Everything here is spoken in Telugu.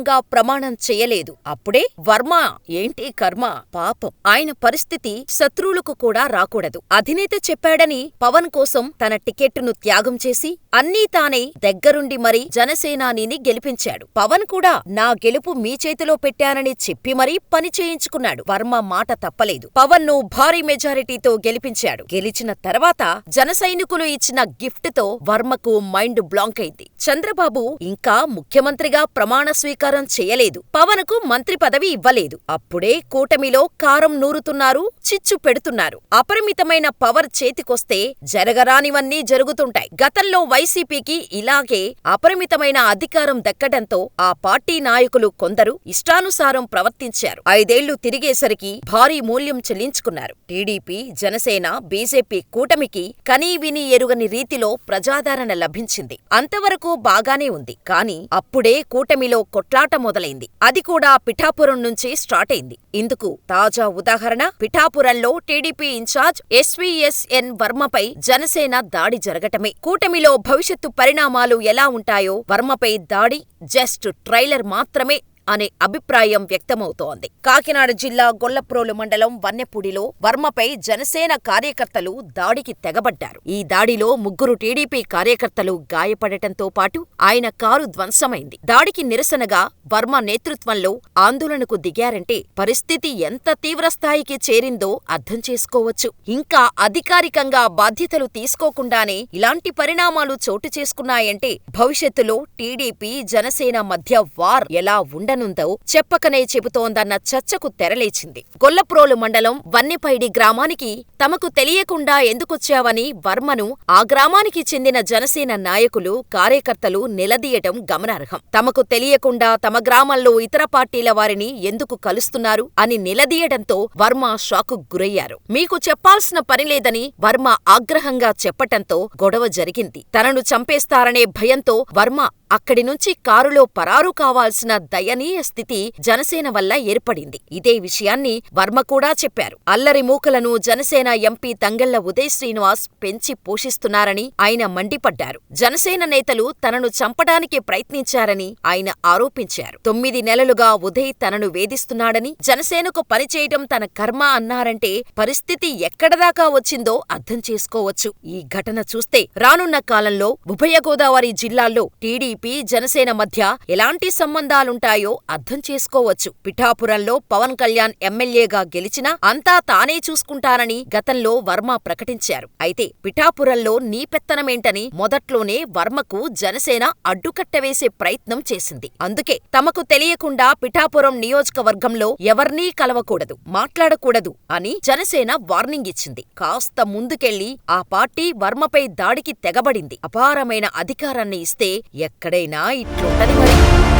అధికారికంగా ప్రమాణం చేయలేదు. అప్పుడే వర్మ ఏంటి కర్మ, పాపం ఆయన పరిస్థితి శత్రువులకు కూడా రాకూడదు. అధినేత చెప్పాడని పవన్ కోసం తన టికెట్టును త్యాగం చేసి అన్నీ తానే దగ్గరుండి మరీ జనసేనానిని గెలిపించాడు. పవన్ కూడా నా గెలుపు మీ చేతిలో పెట్టానని చెప్పి మరీ పని చేయించుకున్నాడు. వర్మ మాట తప్పలేదు. పవన్ ను భారీ మెజారిటీతో గెలిపించాడు. గెలిచిన తర్వాత జనసైనికులు ఇచ్చిన గిఫ్ట్ తో వర్మకు మైండ్ బ్లాంక్ అయింది. చంద్రబాబు ఇంకా ముఖ్యమంత్రిగా ప్రమాణ స్వీకారం చేయలేదు. పవన్ కు మంత్రి పదవి ఇవ్వలేదు. అప్పుడే కూటమిలో కారం నూరుతున్నారు, చిచ్చు పెడుతున్నారు. అపరిమితమైన పవర్ చేతికొస్తే జరగరానివన్నీ జరుగుతుంటాయి. గతంలో వైసీపీకి ఇలాగే అపరిమితమైన అధికారం దక్కడంతో ఆ పార్టీ నాయకులు కొందరు ఇష్టానుసారం ప్రవర్తించారు. 5 ఏళ్లు తిరిగేసరికి భారీ మూల్యం చెల్లించుకున్నారు. టీడీపీ, జనసేన, బీజేపీ కూటమికి కనీవినీ ఎరుగని రీతిలో ప్రజాదరణ లభించింది. అంతవరకు బాగానే ఉంది. కానీ అప్పుడే కూటమిలో కొట్లాట మొదలైంది. అది కూడా పిఠాపురం నుంచి స్టార్ట్ అయింది. ఇందుకు తాజా ఉదాహరణ పిఠాపురంలో టీడీపీ ఇన్ఛార్జ్ ఎస్వీఎస్ఎన్ వర్మపై జనసేన దాడి జరగటమే. కూటమిలో భవిష్యత్తు పరిణామాలు ఎలా ఉంటాయో వర్మపై దాడి జస్ట్ ట్రైలర్ మాత్రమే అనే అభిప్రాయం వ్యక్తమవుతోంది. కాకినాడ జిల్లా గొల్లప్రోలు మండలం వన్నెపూడిలో వర్మపై జనసేన కార్యకర్తలు దాడికి తెగబడ్డారు. ఈ దాడిలో 3 టీడీపీ కార్యకర్తలు గాయపడటంతో పాటు ఆయన కారు ధ్వంసమైంది. దాడికి నిరసనగా వర్మ నేతృత్వంలో ఆందోళనకు దిగారంటే పరిస్థితి ఎంత తీవ్రస్థాయికి చేరిందో అర్థం చేసుకోవచ్చు. ఇంకా అధికారికంగా బాధ్యతలు తీసుకోకుండానే ఇలాంటి పరిణామాలు చోటు చేసుకున్నాయంటే భవిష్యత్తులో టీడీపీ, జనసేన మధ్య వార్ ఎలా ఉండనుందో చెప్పకనే చెబుతోందన్న చర్చకు తెరలేచింది. గొల్లప్రోలు మండలం వన్నెపైడి గ్రామానికి తమకు తెలియకుండా ఎందుకొచ్చావని వర్మను ఆ గ్రామానికి చెందిన జనసేన నాయకులు, కార్యకర్తలు నిలదీయటం గమనార్హం. తమకు తెలియకుండా తమ గ్రామంలో ఇతర పార్టీల వారిని ఎందుకు కలుస్తున్నారు అని నిలదీయడంతో వర్మ షాకు గురయ్యారు. మీకు చెప్పాల్సిన పనిలేదని వర్మ ఆగ్రహంగా చెప్పటంతో గొడవ జరిగింది. తనను చంపేస్తారనే భయంతో వర్మ అక్కడి నుంచి కారులో పరారు కావాల్సిన దయనీయ స్థితి జనసేన వల్ల ఏర్పడింది. ఇదే విషయాన్ని వర్మ కూడా చెప్పారు. అల్లరి మూకలను జనసేన ఎంపీ తంగెళ్ల ఉదయ్ శ్రీనివాస్ పెంచి పోషిస్తున్నారని ఆయన మండిపడ్డారు. జనసేన నేతలు తనను చంపడానికి ప్రయత్నించారని ఆయన ఆరోపించారు. 9 నెలలుగా ఉదయ్ తనను వేధిస్తున్నాడని, జనసేనకు పనిచేయటం తన కర్మ అన్నారంటే పరిస్థితి ఎక్కడదాకా వచ్చిందో అర్థం చేసుకోవచ్చు. ఈ ఘటన చూస్తే రానున్న కాలంలో ఉభయ గోదావరి జిల్లాల్లో టీడీపీ, జనసేన మధ్య ఎలాంటి సంబంధాలుంటాయో అర్థం చేసుకోవచ్చు. పిఠాపురంలో పవన్ కళ్యాణ్ ఎమ్మెల్యేగా గెలిచినా అంతా తానే చూసుకుంటానని గతంలో వర్మ ప్రకటించారు. అయితే పిఠాపురంలో నీ పెత్తనమేంటని మొదట్లోనే వర్మకు జనసేన అడ్డుకట్టవేసే ప్రయత్నం చేసింది. అందుకే తమకు తెలియకుండా పిఠాపురం నియోజకవర్గంలో ఎవర్నీ కలవకూడదు, మాట్లాడకూడదు అని జనసేన వార్నింగ్ ఇచ్చింది. కాస్త ముందుకెళ్లి ఆ పార్టీ వర్మపై దాడికి తెగబడింది. అపారమైన అధికారాన్ని ఇస్తే ఎక్కడైనా ఇట్లుంటది మరి.